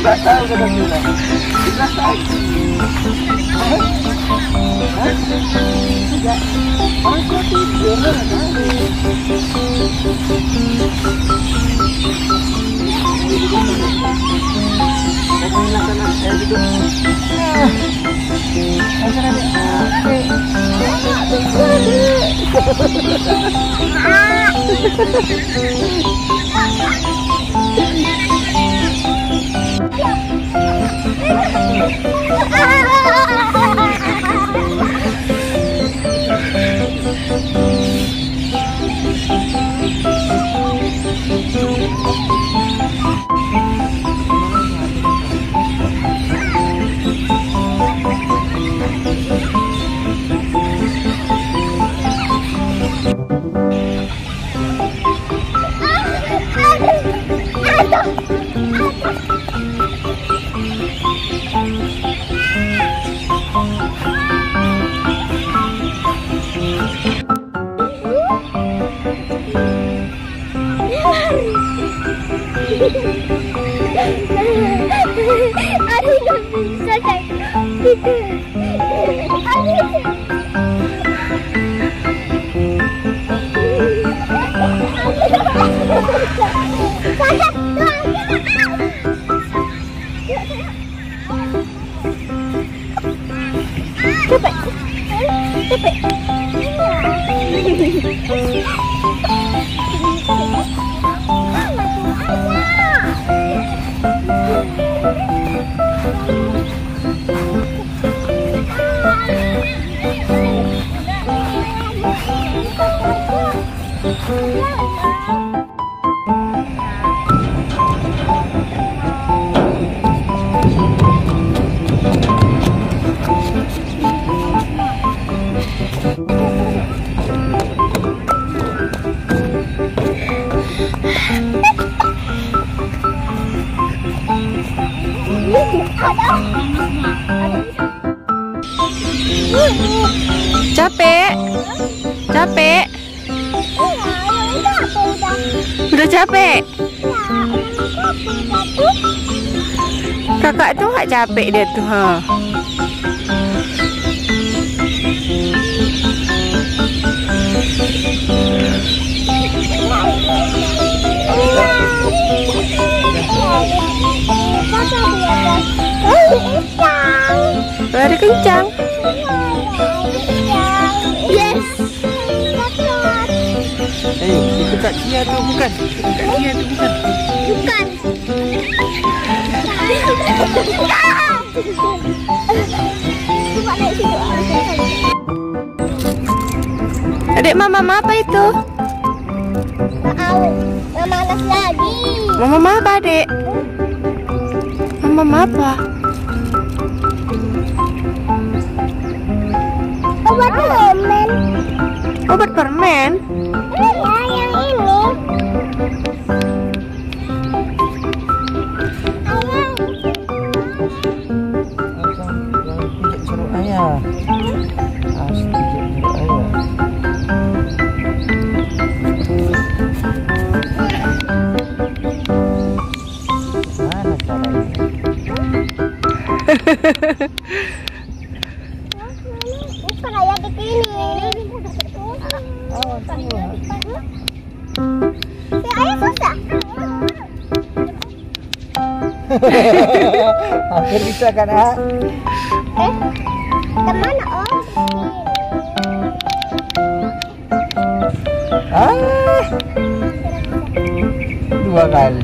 Nggak tahu kata bilang. Tidak lagi. Tidak. Aku tidur lah tadi. Aku hilangkan saya gitu. Aduh, nggak bisa kayak gitu. Capek. Capek? Udah capek? Kakak tuh gak capek dia tuh, ha? Lari kencang. Yes. Itu Kak Cia tuh bukan? Kak Cia tuh bukan? Bukan. Adik mama apa itu? Tahu. Malas lagi. Mama apa, Adik? Mama apa? Obat permen. Obat permen? Iya, yang ini. Suruh ayah. Asik suruh ayah. Mana caranya? Bukan ayah di sini. Oh, tahu. Ayah susah. Hampir bisa kan, ah? Kemana om? Ah, 2 kali.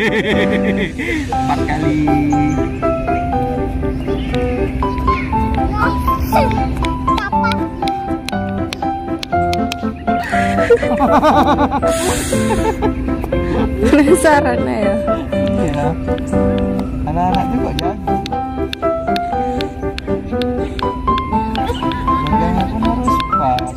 4 kali. Penasaran ya. Iya. Anak-anak juga jago. Jangan pun harus pas.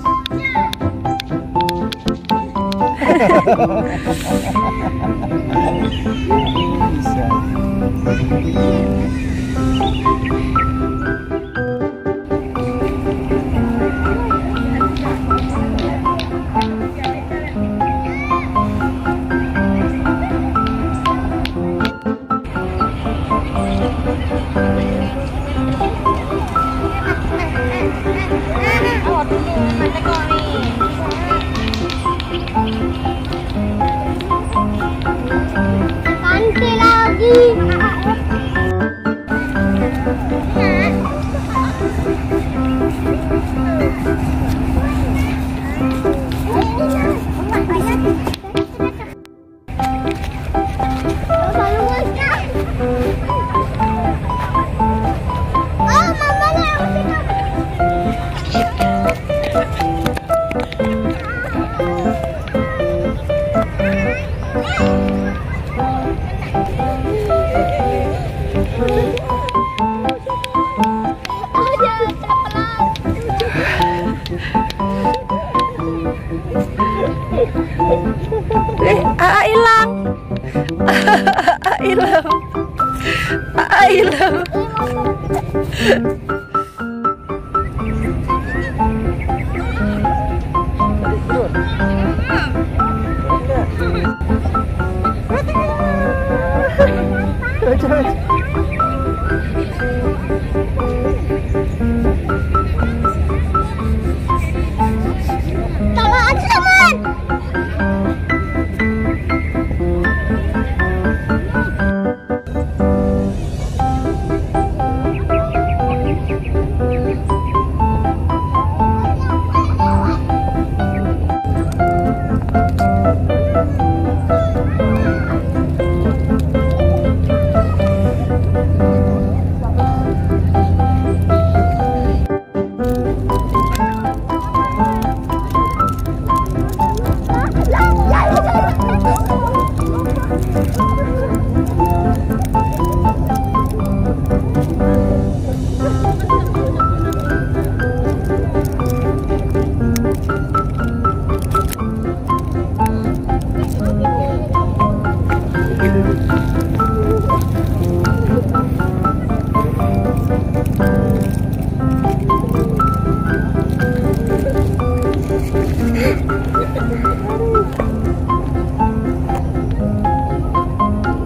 Bisa. Ganti lagi. Oh, mamanya Aa hilang. Aa hilang. Aa hilang. tolong aja teman.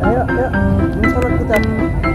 Ayo, ini sholat kita.